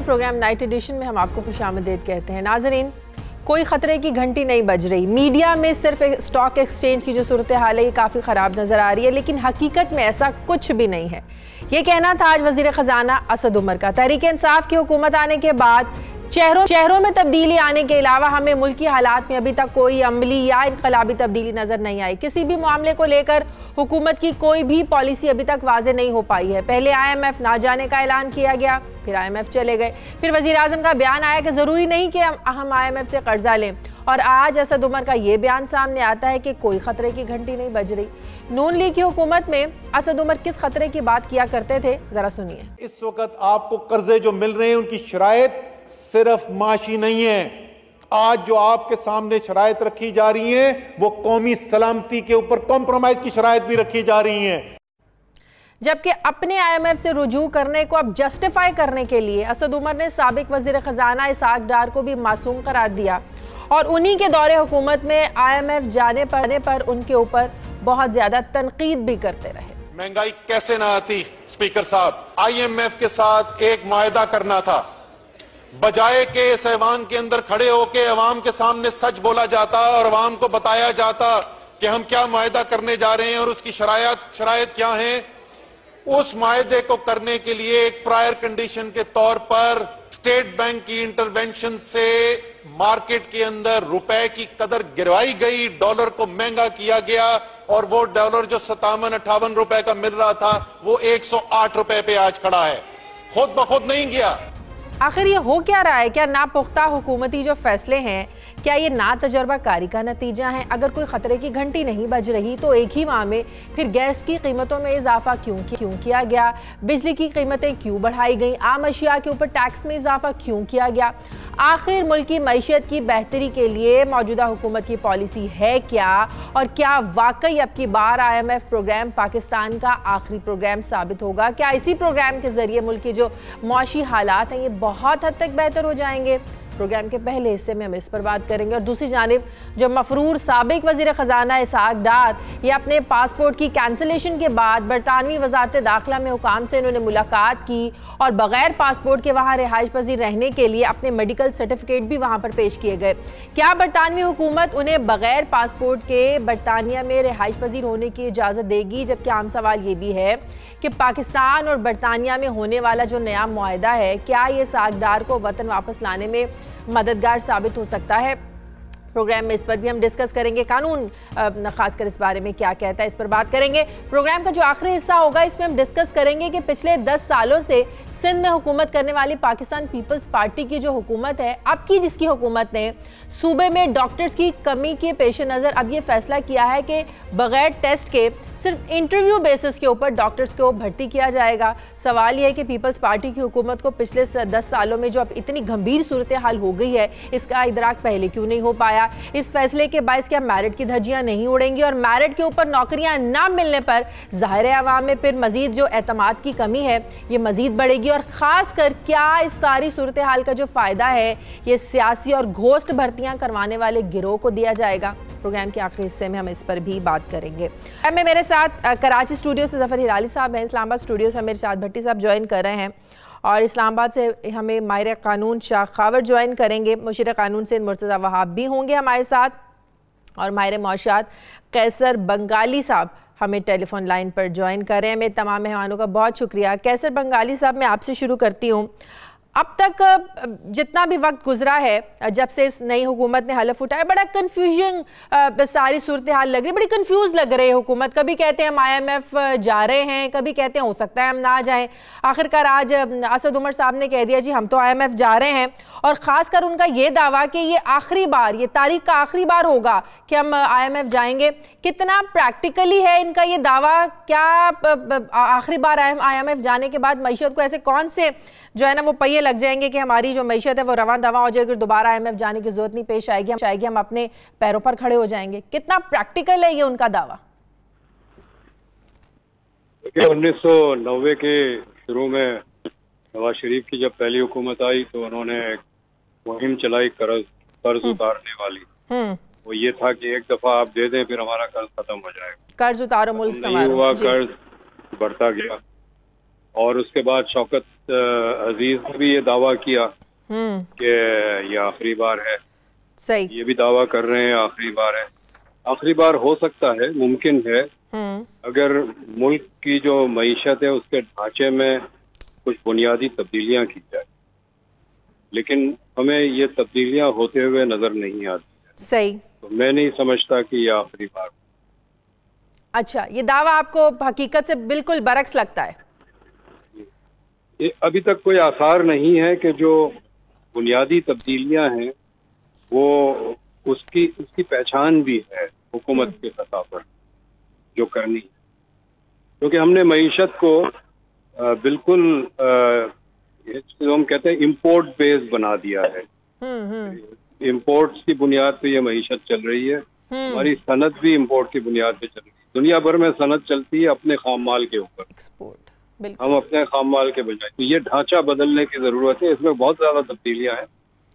Programme night addition में हम आपको खुशामदीद कहते हैं। नाज़रीन, कोई ख़तरे की घंटी नहीं बज रही। मीडिया में सिर्फ स्टॉक एक्सचेंज की जो सूरत हाल है ये काफ़ी ख़राब नज़र आ रही है, लेकिन हकीकत में ऐसा कुछ भी नहीं है। ये कहना था आज वज़ीर ख़जाना असद उमर का। तहरीक इंसाफ की हुकूमत आने के बाद शहरों में तब्दीली आने के अलावा हमें मुल्की हालात में अभी तक कोई अमली या इनकलाबी तब्दीली नज़र नहीं आई। किसी भी मामले को लेकर हुकूमत की कोई भी पॉलिसी अभी तक वाज़े नहीं हो पाई है। पहले IMF ना जाने का ऐलान किया गया, फिर IMF चले गए, फिर वज़ीर आज़म का बयान आया कि ज़रूरी नहीं कि हम IMF से कर्जा लें, और आज असद उमर का ये बयान सामने आता है कि कोई ख़तरे की घंटी नहीं बज रही। नून लीग की हुकूमत में असद उमर किस खतरे की बात किया करते थे, ज़रा सुनिए। इस वक्त आपको कर्जे जो मिल रहे हैं उनकी शराइत सिर्फ माशी नहीं है। आज जो आपके सामने शराइत रखी जा रही हैं वो कौमी सलामती के ऊपर कॉम्प्रोमाइज की शराइत भी रखी जा रही हैं। जबकि अपने IMF से रुजू करने को अब जस्टिफाई करने के लिए असद उमर ने साबिक वज़ीर ख़जाना इसहाक डार को भी मासूम करार दिया, और उन्हीं के दौरे हुकूमत में IMF जाने पर उनके ऊपर बहुत ज्यादा तनकीद भी करते रहे। महंगाई कैसे ना आती स्पीकर साहब, IMF के साथ एक मुआहदा करना था, बजाय के इस ऐवान के अंदर खड़े होकर अवाम के सामने सच बोला जाता और अवाम को बताया जाता कि हम क्या मुआहदा करने जा रहे हैं और उसकी शराइत क्या है। उस मुआहदे को करने के लिए एक प्रायर कंडीशन के तौर पर स्टेट बैंक की इंटरवेंशन से मार्केट के अंदर रुपए की कदर गिरवाई गई, डॉलर को महंगा किया गया, और वो डॉलर जो 57-58 रुपए का मिल रहा था वो 108 रुपए पे आज खड़ा है, खुद ब खुद नहीं गया। आखिर ये हो क्या रहा है? क्या नापुख्ता हुकूमती जो फैसले हैं, क्या ये ना तजर्बाकारी का नतीजा है? अगर कोई खतरे की घंटी नहीं बज रही तो एक ही माह में फिर गैस की कीमतों में इजाफा क्यों किया गया, बिजली की कीमतें क्यों बढ़ाई गई, आम अशिया के ऊपर टैक्स में इजाफा क्यों किया गया? आखिर मुल्क की मईशत की बेहतरी के लिए मौजूदा हुकूमत की पॉलिसी है क्या, और क्या वाकई अब की बार IMF प्रोग्राम पाकिस्तान का आखिरी प्रोग्राम साबित होगा? क्या इसी प्रोग्राम के जरिए मुल्क के जो मुआशी हालात हैं ये बहुत हद तक बेहतर हो जाएंगे? प्रोग्राम के पहले हिस्से में हम इस पर बात करेंगे। और दूसरी जानिब जो मफरूर साबिक वज़ीर ख़जाना इसहाक डार, ये अपने पासपोर्ट की कैंसिलेशन के बाद बरतानवी वजारत दाखिला में हुकाम से इन्होंने मुलाकात की और बग़ैर पासपोर्ट के वहाँ रिहाइश पजीर रहने के लिए अपने मेडिकल सर्टिफिकेट भी वहाँ पर पेश किए गए। क्या बरतानवी हुकूमत उन्हें बग़ैर पासपोर्ट के बरतानिया में रिहाइश पजीर होने की इजाज़त देगी? जबकि आम सवाल ये भी है कि पाकिस्तान और बरतानिया में होने वाला जो नया मुआहदा है, क्या ये इसहाक डार को वतन वापस लाने में मददगार साबित हो सकता है? प्रोग्राम में इस पर भी हम डिस्कस करेंगे। कानून खासकर इस बारे में क्या कहता है, इस पर बात करेंगे। प्रोग्राम का जो आखिरी हिस्सा होगा इसमें हम डिस्कस करेंगे कि पिछले 10 सालों से सिंध में हुकूमत करने वाली पाकिस्तान पीपल्स पार्टी की जो हुकूमत है, अब की जिसकी हुकूमत ने सूबे में डॉक्टर्स की कमी के पेश नज़र अब ये फैसला किया है कि बग़ैर टेस्ट के सिर्फ इंटरव्यू बेसिस के ऊपर डॉक्टर्स को भर्ती किया जाएगा। सवाल यह है कि पीपल्स पार्टी की हुकूमत को पिछले 10 सालों में जो अब इतनी गंभीर सूरत हाल हो गई है, इसका इदराक पहले क्यों नहीं हो पाया? इस फैसले के बायस क्या मेरिट की धज्जियां नहीं उड़ेंगी, और मेरिट के ऊपर नौकरियां ना मिलने पर ज़ाहिर है अवाम में फिर मजीद जो एतमाद की कमी है ये मजीद बढ़ेगी? और ख़ासकर क्या इस सारी सूरत हाल का जो फ़ायदा है ये सियासी और घोस्ट भर्तियां करवाने वाले गिरोह को दिया जाएगा? प्रोग्राम के आखिरी हिस्से में हम इस पर भी बात करेंगे। मैं मेरे साथ कराची स्टूडियो से ज़फ़र हिलाली साहब हैं, इस्लामाबाद स्टूडियो से मेरे साथ भट्टी साहब ज्वाइन कर रहे हैं, और इस्लामाबाद से हमें माहिर कानून शाह खावर ज्वाइन करेंगे। मुशीर कानून से मुर्तज़ा वहाब भी होंगे हमारे साथ, और माहिर मौशियात कैसर बंगाली साहब हमें टेलीफोन लाइन पर ज्वाइन कर रहे हैं। मेरे तमाम मेहमानों का बहुत शुक्रिया। कैसर बंगाली साहब, मैं आपसे शुरू करती हूँ। अब तक जितना भी वक्त गुजरा है जब से इस नई हुकूमत ने हलफ उठाया, बड़ा कन्फ्यूजन सारी सूरत हाल लग रही है, बड़ी कंफ्यूज लग रही है हुकूमत। कभी कहते हैं हम IMF जा रहे हैं, कभी कहते हैं हो सकता है हम ना जाएं। आखिरकार आज असद उमर साहब ने कह दिया जी हम तो IMF जा रहे हैं, और ख़ासकर उनका ये दावा कि ये आखिरी बार, ये तारीख का आखिरी बार होगा कि हम IMF जाएंगे। कितना प्रैक्टिकली है इनका ये दावा? क्या आखिरी बार IMF जाने के बाद मईशत को ऐसे कौन से जो है ना वो पहिए लग जाएंगे कि हमारी जो मईशत है वो रवान दवा हो जाएगी, दोबारा IMF जाने की जरूरत नहीं पेश आएगी, हम अपने पैरों पर खड़े हो जाएंगे? कितना प्रैक्टिकल है ये उनका दावा? 1990 के शुरू में नवाज शरीफ की जब पहली हुकूमत आई तो उन्होंने मुहिम चलाई कर्ज उतारने वाली। वो ये था कि एक दफा आप दे दें फिर हमारा कर्ज खत्म हो जाएगा, कर्ज उतारो मुल्क नहीं हुआ, कर्ज बढ़ता गया। और उसके बाद शौकत अजीज ने भी ये दावा किया कि ये आखिरी बार है। सही। ये भी दावा कर रहे हैं आखिरी बार है। आखिरी बार हो सकता है, मुमकिन है, अगर मुल्क की जो मईशत है उसके ढांचे में कुछ बुनियादी तब्दीलियां की जाए, लेकिन हमें ये तब्दीलियां होते हुए नजर नहीं आती। सही। तो मैं नहीं समझता कि ये आखिरी बार। अच्छा, ये दावा आपको हकीकत से बिल्कुल बरक्स लगता है? अभी तक कोई आसार नहीं है कि जो बुनियादी तब्दीलियां हैं वो उसकी पहचान भी है हुकूमत के सतह पर जो करनी है, क्योंकि हमने मईशत को बिल्कुल हम कहते हैं इम्पोर्ट बेस्ड बना दिया है। इम्पोर्ट्स की बुनियाद पे ये मईशत चल रही है। हमारी सनत भी इम्पोर्ट की बुनियाद पे चल रही है। दुनिया भर में सनत चलती है अपने खाम माल के ऊपर, एक्सपोर्ट। हम अपने खाम माल के बजाय, तो ये ढांचा बदलने की जरूरत है। इसमें बहुत ज्यादा तब्दीलियां हैं।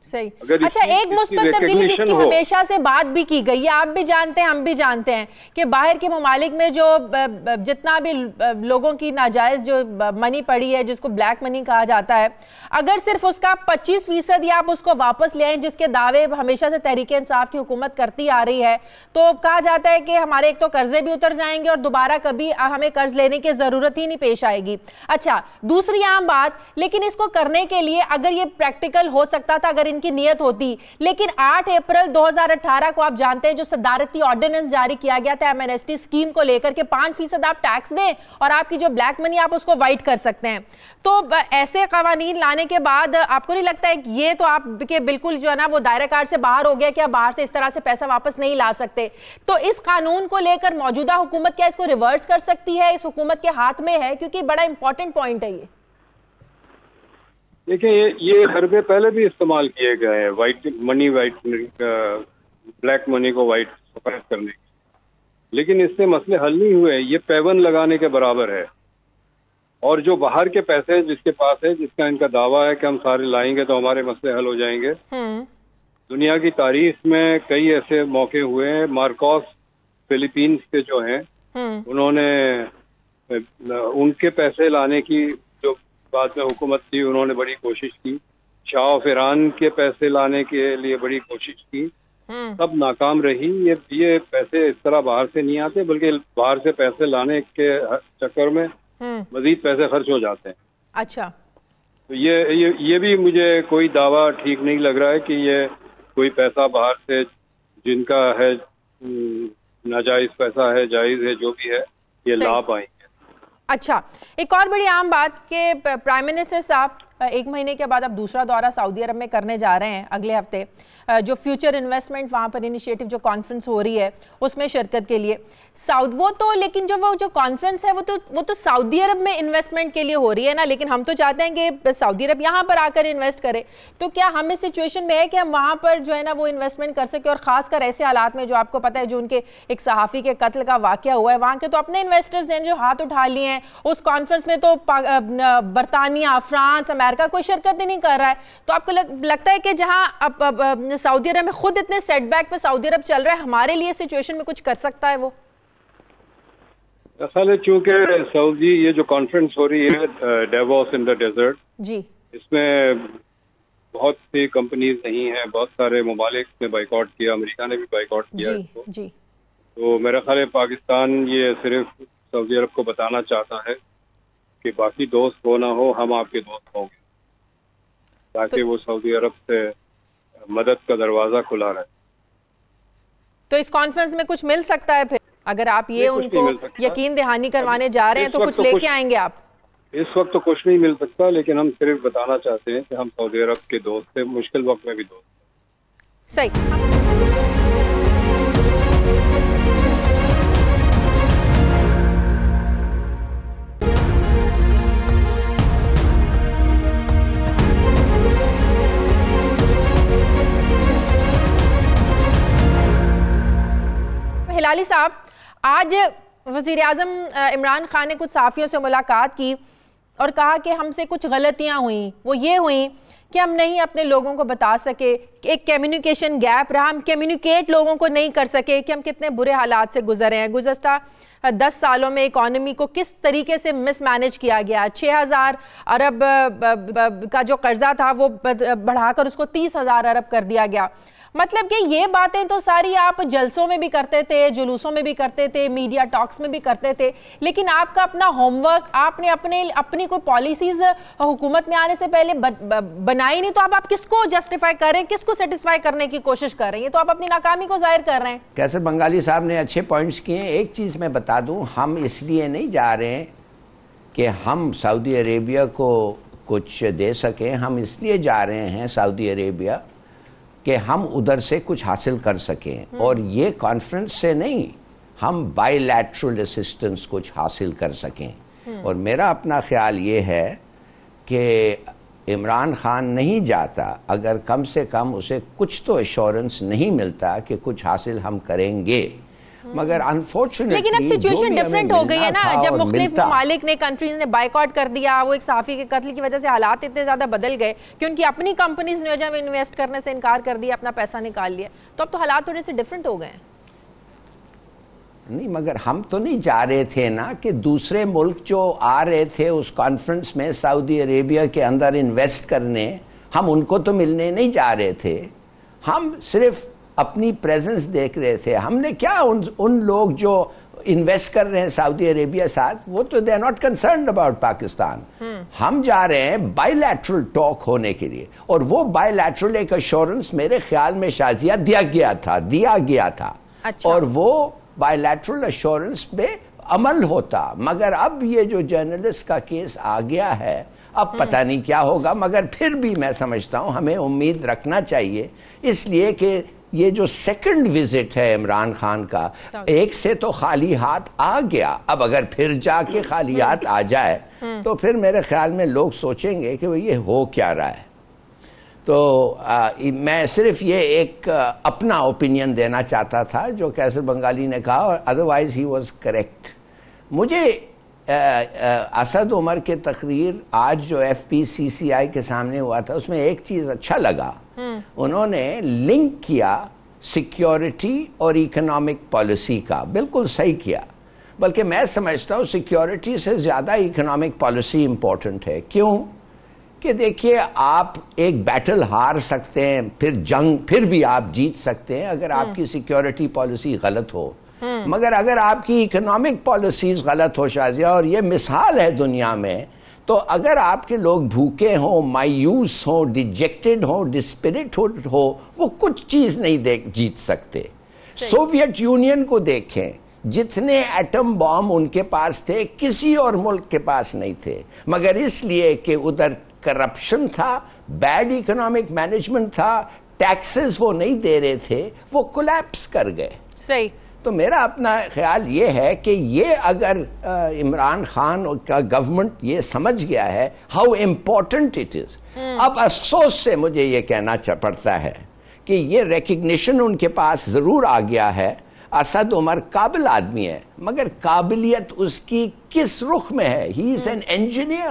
सही। अच्छा, एक मुस्बत तब्दीली जिसकी हमेशा से बात भी की गई है, आप भी जानते हैं, हम भी जानते हैं कि बाहर के ममालिक में जो जितना भी लोगों की नाजायज जो मनी पड़ी है, जिसको ब्लैक मनी कहा जाता है, अगर सिर्फ उसका 25% या आप उसको वापस ले आएं, जिसके दावे हमेशा से तहरीक इंसाफ की हुकूमत करती आ रही है, तो कहा जाता है कि हमारे एक तो कर्जे भी उतर जाएंगे और दोबारा कभी हमें कर्ज लेने की जरूरत ही नहीं पेश आएगी। अच्छा, दूसरी आम बात, लेकिन इसको करने के लिए अगर ये प्रैक्टिकल हो सकता था, अगर इनकी नियत होती, लेकिन 8 अप्रैल 2018 को आप जानते हैं जो सदारती ऑर्डिनेंस जारी किया गया था एमनेस्टी स्कीम को लेकर के 5% आप टैक्स दें और आपकी जो ब्लैक मनी आप उसको वाइट कर सकते हैं। तो ऐसे कवानीन लाने के बाद आपको नहीं लगता है कि ये तो आपके बिल्कुल जो है ना वो दायरा कार से बाहर हो गया कि आप बाहर से इस तरह से पैसा वापस नहीं ला सकते? तो इस कानून को लेकर मौजूदा हुकूमत क्या इसको रिवर्स कर सकती है? इस हुकूमत के हाथ में है, क्योंकि बड़ा इंपॉर्टेंट पॉइंट है ये। देखिए, ये हरबे पहले भी इस्तेमाल किए गए हैं, वाइट मनी, ब्लैक मनी को वाइट सफेद करने के, लेकिन इससे मसले हल नहीं हुए। ये पैवन लगाने के बराबर है। और जो बाहर के पैसे हैं जिसके पास है, जिसका इनका दावा है कि हम सारे लाएंगे तो हमारे मसले हल हो जाएंगे, दुनिया की तारीख में कई ऐसे मौके हुए हैं। मार्कोस फिलीपींस के जो हैं, उन्होंने उनके पैसे लाने की जो बाद में हुकूमत थी उन्होंने बड़ी कोशिश की। शाह ऑफ ईरान के पैसे लाने के लिए बड़ी कोशिश की, सब नाकाम रही। ये पैसे इस तरह बाहर से नहीं आते, बल्कि बाहर से पैसे लाने के चक्कर में मजीद पैसे खर्च हो जाते हैं। अच्छा, तो ये भी मुझे कोई दावा ठीक नहीं लग रहा है कि ये कोई पैसा बाहर से जिनका है नाजायज पैसा है, जायज है, जो भी है, ये लाभ आएंगे। अच्छा, एक और बड़ी आम बात कि प्राइम मिनिस्टर साहब 1 महीने के बाद अब दूसरा दौरा सऊदी अरब में करने जा रहे हैं अगले हफ्ते, जो फ्यूचर इन्वेस्टमेंट वहाँ पर इनिशिएटिव जो कॉन्फ्रेंस हो रही है उसमें शिरकत के लिए लेकिन जो कॉन्फ्रेंस है वो तो सऊदी अरब में इन्वेस्टमेंट के लिए हो रही है ना, लेकिन हम तो चाहते हैं कि सऊदी अरब यहाँ पर आकर इन्वेस्ट करे। तो क्या हम इस सिचुएशन में है कि हम वहाँ पर जो है ना वो इन्वेस्टमेंट कर सके, और खासकर ऐसे हालात में जो आपको पता है जो उनके एक सहाफ़ी के कत्ल का वाक़या हुआ है, वहाँ के तो अपने इन्वेस्टर्स हैं जो हाथ उठा लिए हैं। उस कॉन्फ्रेंस में तो बरतानिया, फ्रांस, अमेरिका कोई शिरकत ही नहीं कर रहा है। तो आपको लगता है कि जहाँ सऊदी अरब में खुद इतने सेटबैक पे सऊदी अरब चल रहा है, हमारे लिए सिचुएशन में कुछ कर सकता है वो? असल है, चूंकि सऊदी ये जो कॉन्फ्रेंस हो रही है डेवोस इन द डेजर्ट जी, इसमें बहुत सी कंपनीज नहीं है, बहुत सारे ममालिक ने बाइकआउट किया, अमेरिका ने भी बाइकआउट किया इसको। जी। तो मेरा ख्याल है पाकिस्तान ये सिर्फ सऊदी अरब को बताना चाहता है कि बाकी दोस्त हो ना हो, हम आपके दोस्त होंगे, ताकि वो सऊदी अरब से मदद का दरवाजा खुला रहे। तो इस कॉन्फ्रेंस में कुछ मिल सकता है फिर, अगर आप ये उनको यकीन दहानी करवाने जा रहे हैं तो कुछ लेके आएंगे आप? इस वक्त तो कुछ नहीं मिल सकता, लेकिन हम सिर्फ बताना चाहते हैं कि हम सऊदी अरब के दोस्त हैं, मुश्किल वक्त में भी दोस्त। सही। हिलाली साहब, आज वज़ीर आज़म इमरान खान ने कुछ सहाफ़ियों से मुलाकात की और कहा कि हमसे कुछ गलतियां हुई। वो ये हुई कि हम नहीं अपने लोगों को बता सके, एक कम्युनिकेशन गैप रहा, हम कम्युनिकेट लोगों को नहीं कर सके कि हम कितने बुरे हालात से गुजरे हैं। गुज़श्ता 10 सालों में इकॉनमी को किस तरीके से मिसमैनेज किया गया। 6000 अरब का जो कर्जा था वो बढ़ाकर उसको 30,000 अरब कर दिया गया। मतलब कि ये बातें तो सारी आप जलसों में भी करते थे, जुलूसों में भी करते थे, मीडिया टॉक्स में भी करते थे, लेकिन आपका अपना होमवर्क आपने अपनी कोई पॉलिसीज हुकूमत में आने से पहले बनाई नहीं। तो आप किसको जस्टिफाई कर रहे हैं, किसको सेटिस्फाई करने की कोशिश कर रहे हैं? तो आप अपनी नाकामी को जाहिर कर रहे हैं। कैसर बंगाली साहब ने अच्छे पॉइंट्स किए हैं। एक चीज़ मैं बता दूं, हम इसलिए नहीं जा रहे हैं कि हम सऊदी अरेबिया को कुछ दे सकें, हम इसलिए जा रहे हैं सऊदी अरेबिया कि हम उधर से कुछ हासिल कर सकें। और ये कॉन्फ्रेंस से नहीं, हम बायलैटरल असिस्टेंस कुछ हासिल कर सकें। और मेरा अपना ख्याल ये है कि इमरान खान नहीं जाता अगर कम से कम उसे कुछ तो एश्योरेंस नहीं मिलता कि कुछ हासिल हम करेंगे। मगर अनफॉर्चुनेटली लेकिन अब सिचुएशन डिफरेंट हो गई है ना, जब मुख्तलिफ ममालिक ने, कंट्रीज ने बाइकआउट कर दिया, वो एक सहाफ़ी के कत्ल की वजह से हालात इतने ज़्यादा बदल गए कि उनकी अपनी कंपनीज ने जब इन्वेस्ट करने से इनकार कर दिया, अपना पैसा निकाल लिया, तो अब तो हालात थोड़े से डिफरेंट हो गए हैं। नहीं, मगर हम तो नहीं जा रहे थे ना कि दूसरे मुल्क जो आ रहे थे उस कॉन्फ्रेंस में सऊदी अरेबिया के अंदर इन्वेस्ट करने, हम उनको तो मिलने नहीं जा रहे थे। हम सिर्फ अपनी प्रेजेंस देख रहे थे। हमने क्या उन लोग जो इन्वेस्ट कर रहे हैं सऊदी अरेबिया साथ, वो तो they are not concerned about Pakistan. हम जा रहे हैं बायलैटरल टॉक होने के लिए, और वो बायलैटरल एक अश्योरेंस मेरे ख्याल में शाजिया दिया गया था। अच्छा। और वो बायलैटरल अश्योरेंस पे अमल होता। मगर अब ये जो जर्नलिस्ट का केस आ गया है, अब पता नहीं क्या होगा। मगर फिर भी मैं समझता हूं हमें उम्मीद रखना चाहिए, इसलिए कि ये जो सेकंड विजिट है इमरान खान का, एक से तो खाली हाथ आ गया, अब अगर फिर जाके खाली हाथ आ जाए तो फिर मेरे ख्याल में लोग सोचेंगे कि ये हो क्या रहा है। तो मैं सिर्फ ये एक अपना ओपिनियन देना चाहता था जो कैसर बंगाली ने कहा, और अदरवाइज ही वाज करेक्ट। मुझे असद उमर के तकरीर आज जो FPCCI के सामने हुआ था, उसमें एक चीज़ अच्छा लगा, उन्होंने लिंक किया सिक्योरिटी और इकोनॉमिक पॉलिसी का। बिल्कुल सही किया, बल्कि मैं समझता हूँ सिक्योरिटी से ज़्यादा इकोनॉमिक पॉलिसी इम्पोर्टेंट है। क्यों? कि देखिए, आप एक बैटल हार सकते हैं, फिर भी आप जीत सकते हैं अगर आपकी सिक्योरिटी पॉलिसी गलत हो। मगर अगर आपकी इकोनॉमिक पॉलिसीज गलत हो शाजिया, और ये मिसाल है दुनिया में, तो अगर आपके लोग भूखे हों, मायूस हों, डिजेक्टेड हों, डिस्पिरिट हो, वो कुछ चीज़ नहीं जीत सकते। सोवियत यूनियन को देखें, जितने एटम बॉम्ब उनके पास थे किसी और मुल्क के पास नहीं थे, मगर इसलिए कि उधर करप्शन था, बैड इकोनॉमिक मैनेजमेंट था, टैक्सेस वो नहीं दे रहे थे, वो कोलैप्स कर गए। सही। तो मेरा अपना ख्याल ये है कि ये अगर इमरान खान का गवर्नमेंट ये समझ गया है हाउ इम्पोर्टेंट इट इज, अब अफसोस से मुझे ये कहना पड़ता है कि ये रिकग्निशन उनके पास जरूर आ गया है। असद उमर काबिल आदमी है, मगर काबिलियत उसकी किस रुख में है? He is an engineer.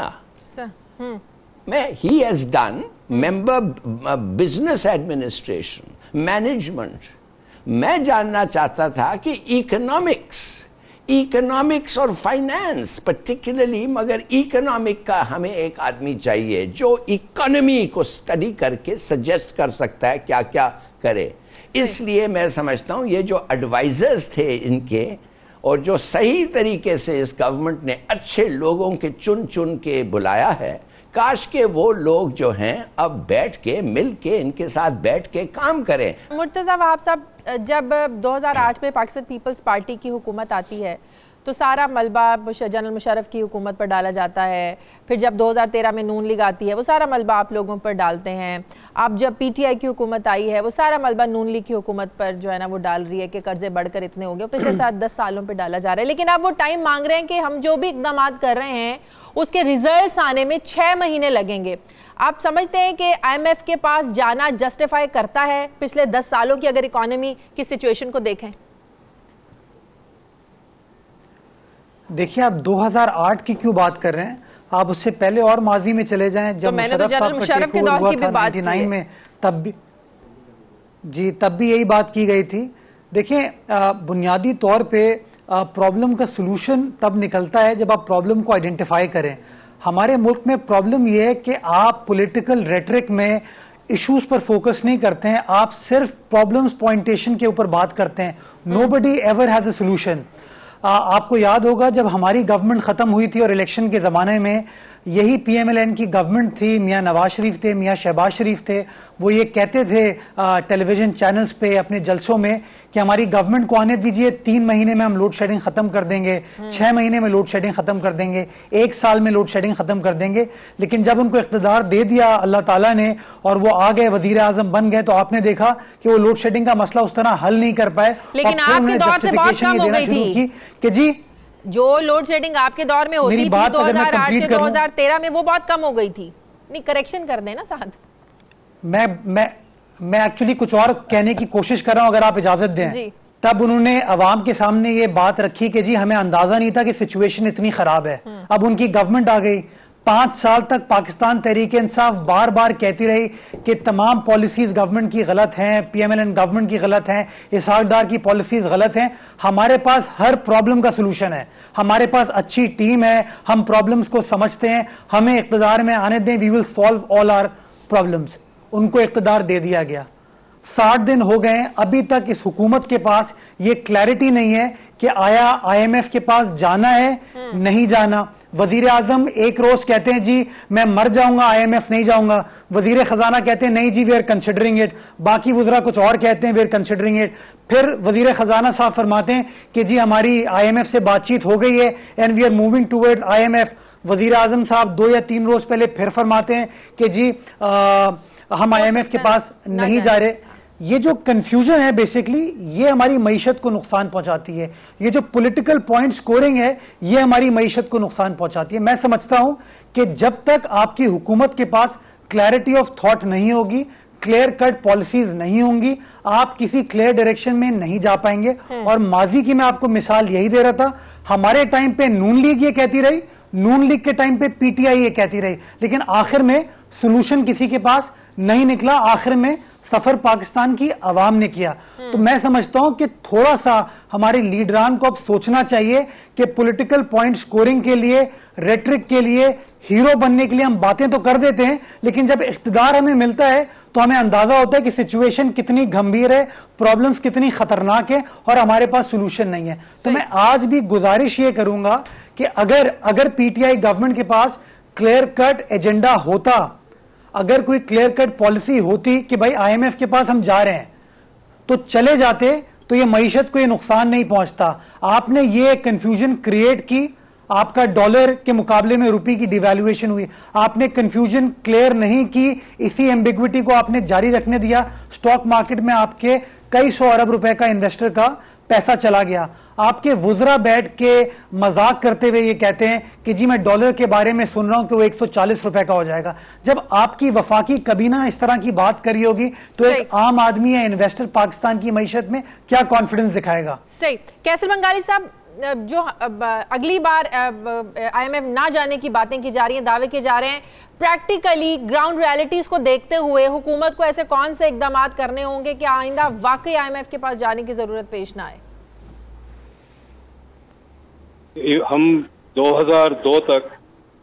He has done member business administration, management. मैं जानना चाहता था कि इकोनॉमिक्स और फाइनेंस पर्टिकुलरली, मगर इकोनॉमिक का हमें एक आदमी चाहिए जो इकोनॉमी को स्टडी करके सजेस्ट कर सकता है क्या क्या करे। इसलिए मैं समझता हूं ये जो एडवाइजर्स थे इनके, और जो सही तरीके से इस गवर्नमेंट ने अच्छे लोगों के चुन के बुलाया है, काश के वो लोग जो हैं अब बैठ के मिल के इनके साथ बैठ के काम करें। मुर्तज़ा वहाब साहब, जब 2008 में पाकिस्तान पीपल्स पार्टी की हुकूमत आती है तो सारा मलबा जनरल मुशर्रफ की हुकूमत पर डाला जाता है। फिर जब 2013 में नून लीग आती है वो सारा मलबा आप लोगों पर डालते हैं। अब जब PTI की हुकूमत आई है वो सारा मलबा नून लीग की हुकूमत पर जो है ना वो डाल रही है कि कर्जे बढ़कर इतने हो गए, पिछले 7-10 सालों पर डाला जा रहा है। लेकिन अब वो टाइम मांग रहे हैं कि हम जो भी इकदाम कर रहे हैं उसके रिजल्ट्स आने में 6 महीने लगेंगे। आप समझते हैं कि IMF के पास जाना जस्टिफाई करता है पिछले 10 सालों की अगर इकोनॉमी की सिचुएशन को देखें? देखिए, आप 2008 की क्यों बात कर रहे हैं? आप उससे पहले और माजी में चले जाएं, जब मुशर्रफ साहब का टेक ओवर हुआ था 99 में, तब भी यही बात की गई थी। देखिए, बुनियादी तौर पे प्रॉब्लम का सलूशन तब निकलता है जब आप प्रॉब्लम को आइडेंटिफाई करें। हमारे मुल्क में प्रॉब्लम यह है कि आप पॉलिटिकल रेटरिक में इश्यूज पर फोकस नहीं करते हैं, आप सिर्फ प्रॉब्लम्स पॉइंटेशन के ऊपर बात करते हैं। Nobody ever has a solution. आपको याद होगा जब हमारी गवर्नमेंट खत्म हुई थी और इलेक्शन के ज़माने में यही PMLN की गवर्नमेंट थी, मियाँ नवाज शरीफ थे, मियाँ शहबाज शरीफ थे, वो ये कहते थे टेलीविजन चैनल्स पे अपने जलसों में कि हमारी गवर्नमेंट को आने दीजिए, 3 महीने में हम लोड शेडिंग खत्म कर देंगे, 6 महीने में लोड शेडिंग खत्म कर देंगे, 1 साल में लोड शेडिंग खत्म कर देंगे। लेकिन जब उनको इख्तिदार दे दिया अल्लाह ताला ने और वो आ गए, वजीर आजम बन गए, तो आपने देखा कि वो लोड शेडिंग का मसला उस तरह हल नहीं कर पाए। लेकिन आपके दौर से बहुत कम हो गई थी कि जी जो लोड शेडिंग आपके दौर में होती थी 2008 से 2013 में, वो बहुत कम हो गई थी। नहीं, करेक्शन कर देना साथ। मैं एक्चुअली कुछ और कहने की कोशिश कर रहा हूं, अगर आप इजाजत दें। तब उन्होंने अवाम के सामने ये बात रखी कि जी हमें अंदाजा नहीं था कि सिचुएशन इतनी खराब है। अब उनकी गवर्नमेंट आ गई, 5 साल तक पाकिस्तान तहरीक-ए-इंसाफ बार बार कहती रही कि तमाम पॉलिसीज गवर्नमेंट की गलत हैं, PMLN गवर्नमेंट की गलत हैं, इसहाक डार की पॉलिसीज गलत हैं। हमारे पास हर प्रॉब्लम का सलूशन है, हमारे पास अच्छी टीम है, हम प्रॉब्लम्स को समझते हैं, हमें इख्तिदार में आने दें, we will solve all our problems. उनको इख्तिदार दे दिया गया, 60 दिन हो गए, अभी तक इस हुकूमत के पास ये क्लैरिटी नहीं है कि आया IMF के पास जाना है नहीं जाना। वजीर आजम एक रोज कहते हैं जी मैं मर जाऊंगा, IMF नहीं जाऊंगा, वजीर खजाना कहते हैं नहीं जी वी आर कंसिडरिंग इट, बाकी वज़रा कुछ और कहते हैं वी आर कंसिडरिंग इट। फिर वजीर खजाना साहब फरमाते हैं कि जी हमारी IMF से बातचीत हो गई है and we are moving towards IMF। वजीर आजम साहब 2 या 3 रोज पहले फिर फरमाते हैं कि जी हम IMF के पास नहीं जा रहे। ये जो कंफ्यूजन है बेसिकली ये हमारी मईशत को नुकसान पहुंचाती है। ये जो पॉलिटिकल पॉइंट स्कोरिंग है ये हमारी मईशत को नुकसान पहुंचाती है। मैं समझता हूं कि जब तक आपकी हुकूमत के पास क्लैरिटी ऑफ थॉट नहीं होगी, क्लियर कट पॉलिसीज नहीं होंगी, आप किसी क्लियर डायरेक्शन में नहीं जा पाएंगे। और माजी की मैं आपको मिसाल यही दे रहा था, हमारे टाइम पे नून लीग ये कहती रही, नून लीग के टाइम पे PTI ये कहती रही, लेकिन आखिर में सोल्यूशन किसी के पास नहीं निकला। आखिर में सफर पाकिस्तान की आवाम ने किया। तो मैं समझता हूं कि थोड़ा सा हमारे लीडरान को अब सोचना चाहिए कि पॉलिटिकल पॉइंट स्कोरिंग के लिए, रेटरिक के लिए, हीरो बनने के लिए हम बातें तो कर देते हैं, लेकिन जब इख्तिदार हमें मिलता है तो हमें अंदाजा होता है कि सिचुएशन कितनी गंभीर है, प्रॉब्लम्स कितनी खतरनाक है और हमारे पास सोल्यूशन नहीं है। तो मैं आज भी गुजारिश ये करूंगा कि अगर PTI गवर्नमेंट के पास क्लियर कट एजेंडा होता, अगर कोई क्लियर कट पॉलिसी होती कि भाई IMF के पास हम जा रहे हैं, तो चले जाते, तो ये मईशत को ये नुकसान नहीं पहुंचता। आपने ये कंफ्यूजन क्रिएट की, आपका डॉलर के मुकाबले में रुपये की डिवैल्यूएशन हुई, आपने कंफ्यूजन क्लियर नहीं की, इसी एम्बिग्विटी को आपने जारी रखने दिया। स्टॉक मार्केट में आपके कई 100 अरब रुपए का इन्वेस्टर का पैसा चला गया। आपके वुजरा बैठ के मजाक करते हुए ये कहते हैं कि जी मैं डॉलर के बारे में सुन रहा हूं कि वो 140 रुपए का हो जाएगा। जब आपकी वफाकी कबीना इस तरह की बात करी होगी तो एक आम आदमी या इन्वेस्टर पाकिस्तान की मईशत में क्या कॉन्फिडेंस दिखाएगा? सही। कैसर बंगाली साहब, जो अगली बार IMF ना जाने की बातें की जा रही हैं, दावे किए जा रहे हैं, प्रैक्टिकली ग्राउंड रियलिटीज को देखते हुए हुकूमत को ऐसे कौन से इकदाम करने होंगे कि आइंदा वाकई IMF के पास जाने की जरूरत पेश ना आए? हम 2002 तक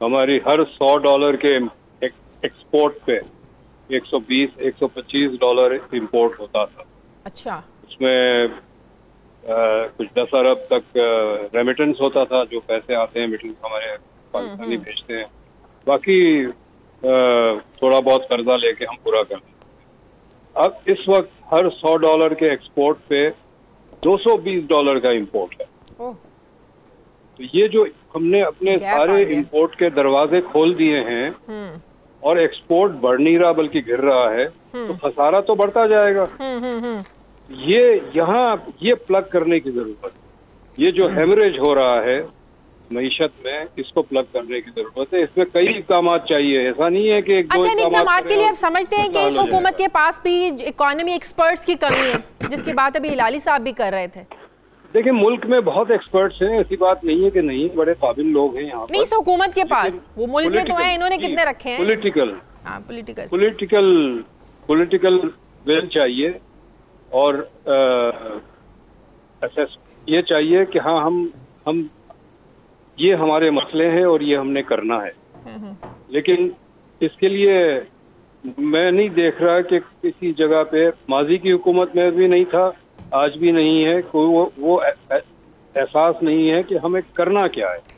हमारी हर $100 के एक्सपोर्ट पे 120-125 डॉलर इंपोर्ट होता था। अच्छा। उसमें कुछ 10 अरब तक रेमिटेंस होता था, जो पैसे आते हैं मिडिल हमारे पाकिस्तानी भेजते हैं, बाकी थोड़ा बहुत कर्जा लेके हम पूरा करते हैं। अब इस वक्त हर $100 के एक्सपोर्ट पे $220 का इंपोर्ट है। तो ये जो हमने अपने सारे इंपोर्ट के दरवाजे खोल दिए हैं और एक्सपोर्ट बढ़ नहीं रहा बल्कि गिर रहा है, तो खसारा तो बढ़ता जाएगा। ये प्लग करने की जरूरत है। ये जो हेमरेज हो रहा है मईशत में, इसको प्लग करने की जरूरत है। इसमें कई इकदाम चाहिए, ऐसा नहीं है कि एक दो इकदाम के लिए आप समझते हैं कि इस हुकूमत के पास भी इकोनॉमी एक्सपर्ट्स की कमी है, जिसकी बात अभी हिलाली साहब भी कर रहे थे? देखिए मुल्क में बहुत एक्सपर्ट्स हैं, ऐसी बात नहीं है कि नहीं, बड़े काबिल लोग हैं यहाँ पर। नहीं, हुकूमत के पास वो मुल्क में तो है, इन्होंने कितने रखे हैं? पॉलिटिकल विल चाहिए और ये चाहिए कि हाँ हम ये हमारे मसले हैं और ये हमने करना है। लेकिन इसके लिए मैं नहीं देख रहा कि किसी जगह पे, माजी की हुकूमत में भी नहीं था, आज भी नहीं है, कोई वो एहसास नहीं है कि हमें करना क्या है।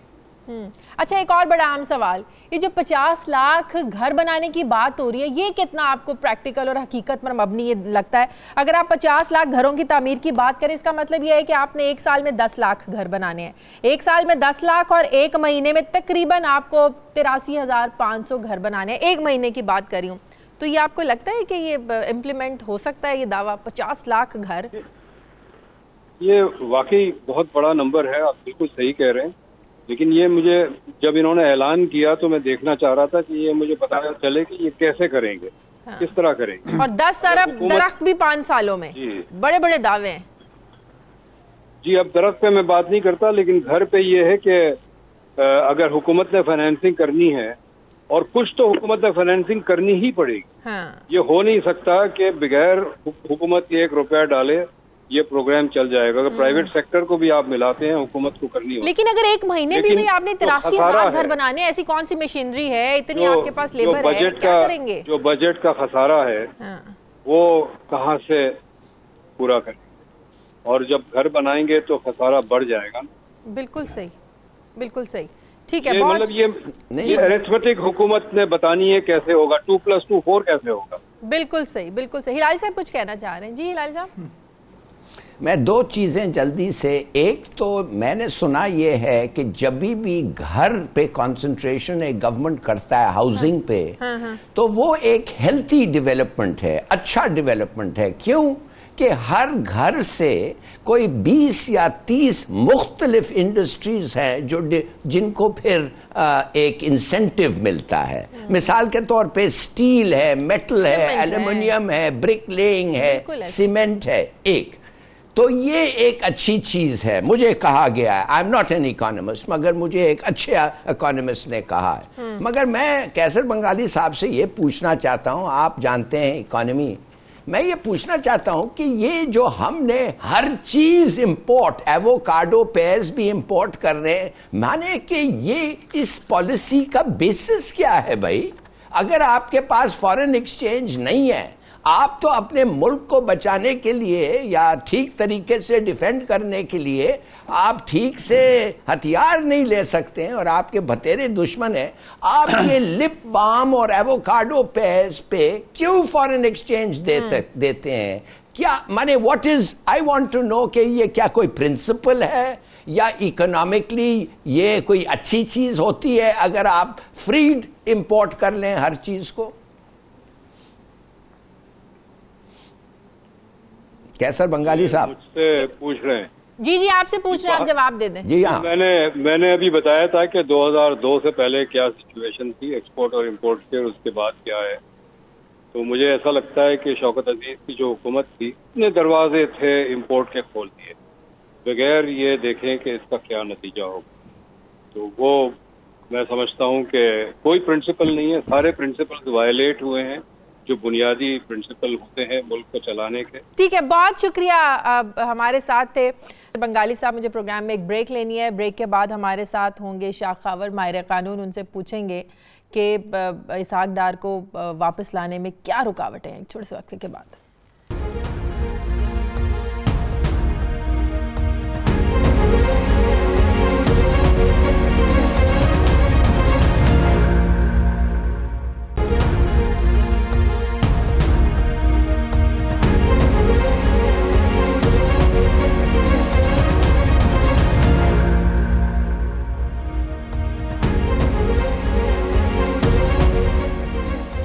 अच्छा, एक और बड़ा अहम सवाल, ये जो 50 लाख घर बनाने की बात हो रही है, ये कितना आपको प्रैक्टिकल और हकीकत पर मबनी ये लगता है? अगर आप 50 लाख घरों की तामीर की बात करें, इसका मतलब ये है कि आपने एक साल में 10 लाख घर बनाने हैं। एक साल में 10 लाख और एक महीने में तकरीबन आपको 83,500 घर बनाने हैं। एक महीने की बात कर रही हूँ। तो ये आपको लगता है कि ये इम्प्लीमेंट हो सकता है, ये दावा 50 लाख घर? ये वाकई बहुत बड़ा नंबर है, आप बिल्कुल सही कह रहे हैं। लेकिन ये मुझे जब इन्होंने ऐलान किया तो मैं देखना चाह रहा था कि ये मुझे पता चले कि ये कैसे करेंगे, किस तरह करेंगे। और 10 अरब दरख्त भी 5 सालों में, बड़े बड़े दावे हैं जी। अब दरख्त पे मैं बात नहीं करता, लेकिन घर पे ये है कि अगर हुकूमत ने फाइनेंसिंग करनी है, और कुछ तो हुकूमत ने फाइनेंसिंग करनी ही पड़ेगी। ये हो नहीं सकता कि बगैर हुकूमत के 1 रुपया डाले ये प्रोग्राम चल जाएगा। अगर प्राइवेट सेक्टर को भी आप मिलाते हैं, हुकूमत को करनी होगी। लेकिन अगर एक महीने भी में आपने 83,000 घर बनाने, ऐसी कौन सी मशीनरी है, इतनी आपके पास लेबर है, क्या करेंगे? जो बजट का खसारा है वो कहाँ से पूरा करेंगे? और जब घर बनाएंगे तो खसारा बढ़ जाएगा। बिल्कुल सही, बिल्कुल सही, ठीक है। मतलब ये अरिथमेटिक हुकूमत ने बतानी है कैसे होगा, 2+2 4 कैसे होगा। बिल्कुल सही, बिल्कुल सही। हिलाली साहब कुछ कहना चाह रहे हैं? जी हिलाली साहब। मैं 2 चीज़ें जल्दी से, एक तो मैंने सुना ये है कि जब भी घर पे कंसंट्रेशन एक गवर्नमेंट करता है हाउसिंग पे, तो वो एक हेल्थी डेवलपमेंट है, अच्छा डेवलपमेंट है। क्यों कि हर घर से कोई 20 या 30 मुख्तलिफ इंडस्ट्रीज हैं जो जिनको फिर एक इंसेंटिव मिलता है। मिसाल के तौर पे स्टील है, मेटल है, एल्युमिनियम है, ब्रिक लेइंग है, सीमेंट है। एक तो ये एक अच्छी चीज है, मुझे कहा गया है। I am not an economist, मगर मुझे एक अच्छे इकोनॉमिस्ट ने कहा है। मगर मैं कैसर बंगाली साहब से ये पूछना चाहता हूँ, आप जानते हैं इकोनॉमी, मैं ये पूछना चाहता हूं कि ये जो हमने हर चीज इंपोर्ट, एवोकाडो पेयर्स भी इंपोर्ट कर रहे हैं, माने कि ये इस पॉलिसी का बेसिस क्या है भाई? अगर आपके पास फॉरेन एक्सचेंज नहीं है, आप तो अपने मुल्क को बचाने के लिए या ठीक तरीके से डिफेंड करने के लिए आप ठीक से हथियार नहीं ले सकते हैं, और आपके भतेरे दुश्मन हैं। आप ये लिप बाम और एवोकाडो पेयर्स पे क्यों फॉरेन एक्सचेंज देते हैं? क्या माने, what is, I want to know कि ये क्या कोई प्रिंसिपल है या इकोनॉमिकली ये कोई अच्छी चीज होती है अगर आप फ्रीड इंपोर्ट कर लें हर चीज को? कैसर बंगाली साहब मुझसे पूछ रहे हैं। जी जी, आपसे पूछ रहे हैं, आप जवाब दे दें। जी हाँ, मैंने अभी बताया था कि 2002 से पहले क्या सिचुएशन थी एक्सपोर्ट और इंपोर्ट के, और उसके बाद क्या है। तो मुझे ऐसा लगता है कि शौकत अजीज की जो हुकूमत थी, इतने दरवाजे थे इंपोर्ट के खोल दिए बगैर ये देखें कि इसका क्या नतीजा होगा। तो वो मैं समझता हूँ कि कोई प्रिंसिपल नहीं है, सारे प्रिंसिपल्स वायलेट हुए हैं जो बुनियादी प्रिंसिपल होते हैं मुल्क को चलाने के। ठीक है, बहुत शुक्रिया। हमारे साथ थे बंगाली साहब। मुझे प्रोग्राम में एक ब्रेक लेनी है, ब्रेक के बाद हमारे साथ होंगे शाख खावर, माहिर कानून। उनसे पूछेंगे कि इसहाक डार को वापस लाने में क्या रुकावटें हैं। एक छोटे से वक्फे के बाद।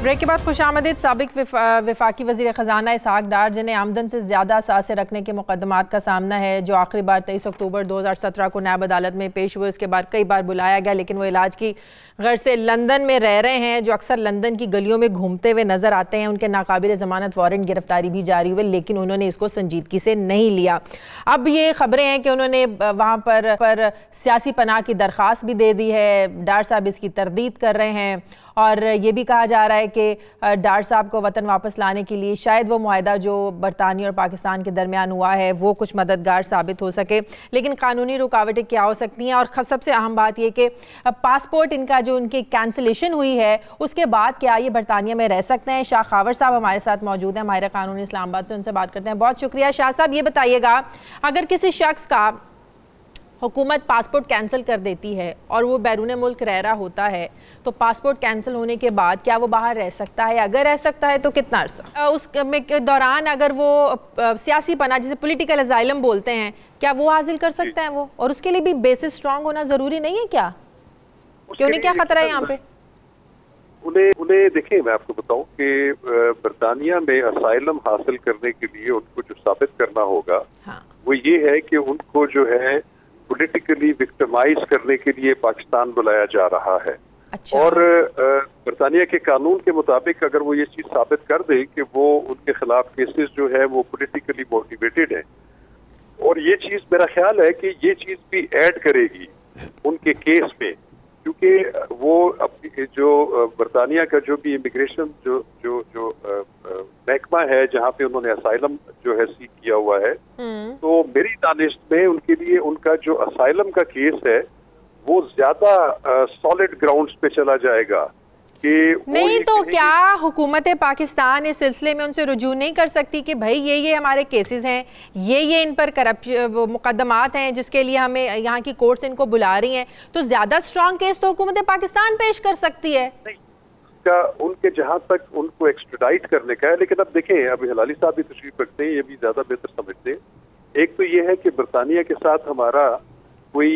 ब्रेक के बाद खुशामदीद। साबिक वफाकी वज़ीर ख़जाना इसहाक डार, जिन्हें आमदन से ज़्यादा असासे रखने के मुकदमात का सामना है, जो आखिरी बार 23 अक्टूबर 2017 को नायब अदालत में पेश हुए, उसके बाद कई बार बुलाया गया, लेकिन वो इलाज की गर्ज से लंदन में रह रहे हैं, जो अक्सर लंदन की गलियों में घूमते हुए नज़र आते हैं। उनके नाकाबिल ज़मानत वारंट गिरफ्तारी भी जारी हुए, लेकिन उन्होंने इसको संजीदगी से नहीं लिया। अब ये खबरें हैं कि उन्होंने वहाँ पर सियासी पनाह की दरख्वास्त भी दे दी है। डार साहब इसकी तरदीद कर रहे हैं और ये भी कहा जा रहा है कि डार साहब को वतन वापस लाने के लिए शायद वो मुआहदा जो बरतानिया और पाकिस्तान के दरमियान हुआ है वो कुछ मददगार साबित हो सके, लेकिन कानूनी रुकावटें क्या हो सकती हैं। और सबसे अहम बात ये कि पासपोर्ट इनका जो उनकी कैंसिलेशन हुई है उसके बाद क्या ये बरतानिया में रह सकते हैं। शाह खावर साहब हमारे साथ मौजूद हैं, माहिर कानून इस्लामाबाद से, उनसे बात करते हैं। बहुत शुक्रिया शाह साहब। ये बताइएगा, अगर किसी शख्स का हुकूमत पासपोर्ट कैंसिल कर देती है और वो बैरून मुल्क रह रहा होता है, तो पासपोर्ट कैंसिल होने के बाद क्या वो बाहर रह सकता है? अगर रह सकता है तो कितना अर्सा? उस दौरान अगर वो सियासी पनाह, जिसे पॉलिटिकल असाइलम बोलते हैं, क्या वो हासिल कर सकता है वो? और उसके लिए भी बेसिस स्ट्रांग होना ज़रूरी नहीं है क्या? कि उन्हें क्या खतरा है यहाँ पे? उन्हें देखिए, मैं आपको बताऊं कि बरतानिया में असाइलम हासिल करने के लिए उनको जो साबित करना होगा, हाँ, वो ये है कि उनको जो है पॉलिटिकली विक्टिमाइज करने के लिए पाकिस्तान बुलाया जा रहा है। अच्छा। और बरतानिया के कानून के मुताबिक अगर वो ये चीज साबित कर दे कि वो उनके खिलाफ केसेस जो है वो पॉलिटिकली मोटिवेटेड है, और ये चीज मेरा ख्याल है कि ये चीज भी ऐड करेगी उनके केस में, क्योंकि वो अपनी जो बरतानिया का जो भी इमिग्रेशन जो जो जो महकमा है जहाँ पे उन्होंने असाइलम जो है सीख किया हुआ है, तो मेरी दानिश में उनके लिए उनका जो असाइलम का केस है वो ज्यादा सॉलिड ग्राउंड्स पे चला जाएगा। कि नहीं तो क्या हुकूमत पाकिस्तान इस सिलसिले में उनसे रुजू नहीं कर सकती कि भाई ये हमारे केसेस हैं, ये इन पर करप्शन मुकदमात हैं जिसके लिए हमें यहाँ की कोर्ट्स इनको बुला रही हैं, तो ज्यादा स्ट्रॉन्ग केस तो हुकूमत पाकिस्तान पेश कर सकती है? का उनके जहाँ तक उनको एक्सट्राडाइट करने का है, लेकिन अब देखें, अब हिलाली साहब भी तशरीफ रखते हैं, ये भी ज्यादा बेहतर समझते हैं। एक तो ये है कि बरतानिया के साथ हमारा कोई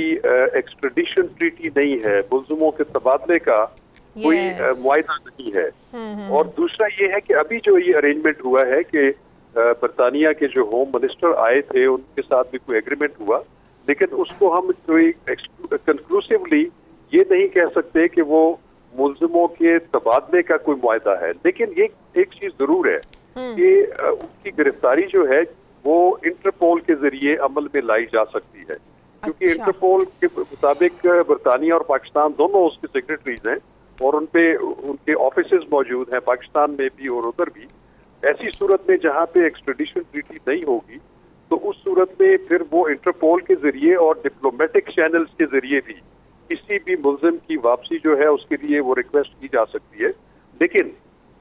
एक्सट्रेडिशन ट्रीटी नहीं है, मुल्जिमों के तबादले का कोई मुआहदा नहीं है। और दूसरा ये है कि अभी जो ये अरेंजमेंट हुआ है कि बरतानिया के जो होम मिनिस्टर आए थे उनके साथ भी कोई एग्रीमेंट हुआ, लेकिन उसको हम कोई कंक्लूसिवली ये नहीं कह सकते कि वो मुल्जिमों के तबादले का कोई मुआहदा है। लेकिन ये एक चीज जरूर है कि उनकी गिरफ्तारी जो है वो इंटरपोल के जरिए अमल में लाई जा सकती है, क्योंकि इंटरपोल के मुताबिक बरतानिया और पाकिस्तान दोनों उसके सेक्रेटरीज हैं और उनके ऑफिसेज मौजूद हैं पाकिस्तान में भी और उधर भी। ऐसी सूरत में जहाँ पे एक्सट्रेडिशन ट्रीटी नहीं होगी, तो उस सूरत में फिर वो इंटरपोल के जरिए और डिप्लोमेटिक चैनल्स के जरिए भी किसी भी मुल्जिम की वापसी जो है उसके लिए वो रिक्वेस्ट की जा सकती है। लेकिन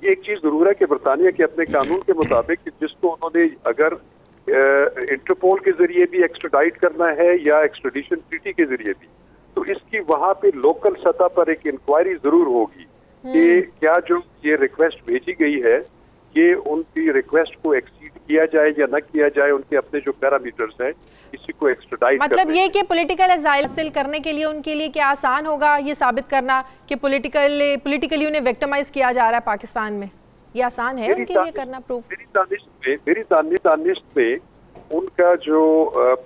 ये एक चीज जरूर है कि बरतानिया के अपने कानून के मुताबिक जिसको उन्होंने अगर इंटरपोल के जरिए भी एक्सट्राडाइट करना है या एक्सट्रेडिशन ट्रीटी के जरिए भी, तो इसकी वहां पे लोकल सतह पर एक इंक्वायरी जरूर होगी कि क्या जो ये रिक्वेस्ट भेजी गई है ये उनकी रिक्वेस्ट को एक्सीड किया जाए या न किया जाए, उनके अपने जो पैरामीटर्स हैं किसी को एक्सट्राडाइट मतलब ये कि पॉलिटिकल असाइलम हासिल करने के लिए उनके लिए क्या आसान होगा ये साबित करना कि पॉलिटिकली उन्हें विक्टिमाइज किया जा रहा है पाकिस्तान में? ये आसान है उनके लिए करना प्रूफ? मेरी दानिश में उनका जो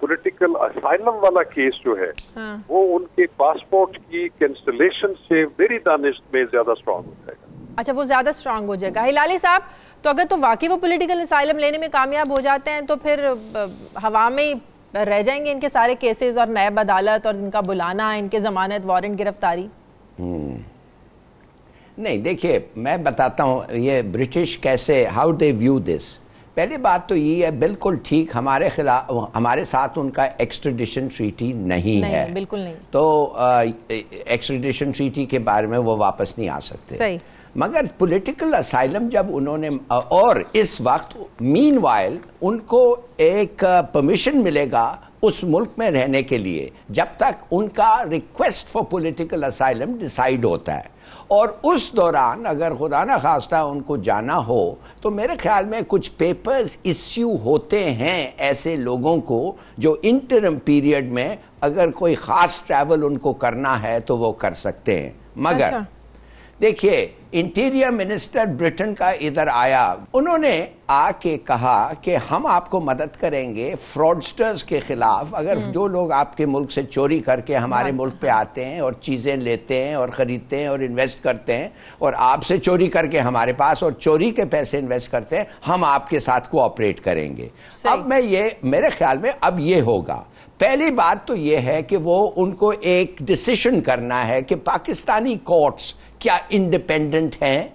पॉलिटिकल असाइलम वाला केस जो है, हाँ, वो उनके पासपोर्ट की कैंसिलेशन से मेरी दानिश में ज्यादा स्ट्रांग हो जाएगा। अच्छा, वो ज्यादा स्ट्रांग हो जाएगा। हिलाली साहब, तो अगर तो वाकई वो पॉलिटिकल असाइलम लेने में कामयाब हो जाते हैं तो फिर हवा में रह जाएंगे इनके सारे केसेस और नायब अदालत और इनका बुलाना, इनके जमानत वारंट गिरफ्तारी? नहीं, देखिए मैं बताता हूँ ये ब्रिटिश कैसे, हाउ दे व्यू दिस। पहली बात तो ये है, बिल्कुल ठीक, हमारे साथ उनका एक्सट्रेडिशन ट्रीटी नहीं है, बिल्कुल नहीं, तो एक्सट्रेडिशन ट्रीटी के बारे में वो वापस नहीं आ सकते। सही। मगर पॉलिटिकल असाइलम जब उन्होंने, और इस वक्त मीनवाइल उनको एक परमिशन मिलेगा उस मुल्क में रहने के लिए जब तक उनका request for political asylum decide होता है, और उस दौरान अगर खुदा ना खास्ता उनको जाना हो तो मेरे ख्याल में कुछ पेपर्स इश्यू होते हैं ऐसे लोगों को जो इंटरम पीरियड में अगर कोई ख़ास ट्रैवल उनको करना है तो वो कर सकते हैं। मगर देखिए, इंटीरियर मिनिस्टर ब्रिटेन का इधर आया, उन्होंने आके कहा कि हम आपको मदद करेंगे फ्रॉडस्टर्स के खिलाफ। अगर जो लोग आपके मुल्क से चोरी करके हमारे मुल्क पे आते हैं और चीज़ें लेते हैं और ख़रीदते हैं और इन्वेस्ट करते हैं और आपसे चोरी करके हमारे पास और चोरी के पैसे इन्वेस्ट करते हैं, हम आपके साथ कोऑपरेट करेंगे। अब मेरे ख्याल में अब ये होगा। पहली बात तो ये है कि वो उनको एक डिसीजन करना है कि पाकिस्तानी कोर्ट्स क्या इंडिपेंडेंट हैं,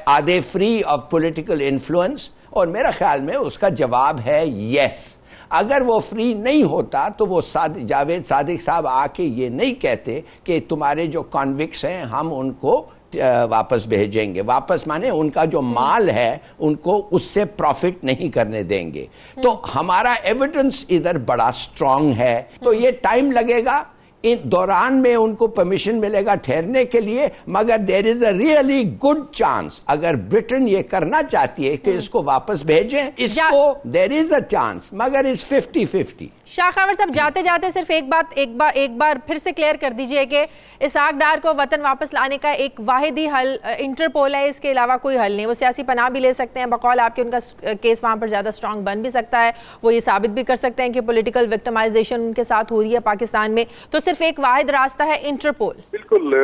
are they free of political influence, और मेरा ख्याल में उसका जवाब है यस। अगर वो फ्री नहीं होता तो वो जावेद सादिक साहब आके ये नहीं कहते कि तुम्हारे जो कॉन्विक्ट्स हैं हम उनको वापस भेजेंगे। वापस माने उनका जो माल है उनको उससे प्रॉफिट नहीं करने देंगे। तो हमारा एविडेंस इधर बड़ा स्ट्रांग है। तो ये टाइम लगेगा, इन दौरान में उनको परमिशन मिलेगा ठहरने के लिए, मगर there is a really good chance, अगर ब्रिटेन ये करना चाहती है कि इसको वापस भेजें इसको, देयर इज अ चांस, मगर इज 50-50। शाह खावर साहब, जाते जाते सिर्फ एक बार फिर से क्लियर कर दीजिए कि इसहाक डार को वतन वापस लाने का एक वाहिद ही हल इंटरपोल है, इसके अलावा कोई हल नहीं। वो सियासी पनाह भी ले सकते हैं, बकौल आपके उनका केस वहाँ पर ज़्यादा स्ट्रॉन्ग बन भी सकता है, वो ये साबित भी कर सकते हैं कि पॉलिटिकल विक्टिमाइजेशन उनके साथ हो रही है पाकिस्तान में, तो सिर्फ एक वाहिद रास्ता है इंटरपोल। बिल्कुल,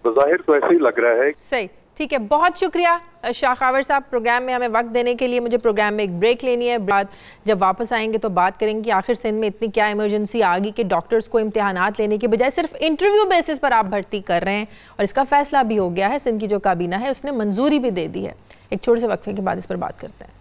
बज़ाहिर तो ऐसे ही लग रहा है। सही, ठीक है, बहुत शुक्रिया शाह खावर साहब प्रोग्राम में हमें वक्त देने के लिए। मुझे प्रोग्राम में एक ब्रेक लेनी है, बाद जब वापस आएंगे तो बात करेंगे कि आखिर सिंध में इतनी क्या इमरजेंसी आ गई कि डॉक्टर्स को इम्तिहानात लेने के बजाय सिर्फ इंटरव्यू बेसिस पर आप भर्ती कर रहे हैं, और इसका फैसला भी हो गया है। सिंध की जो काबीना है उसने मंजूरी भी दे दी है। एक छोटे से वक्फे के बाद इस पर बात करते हैं।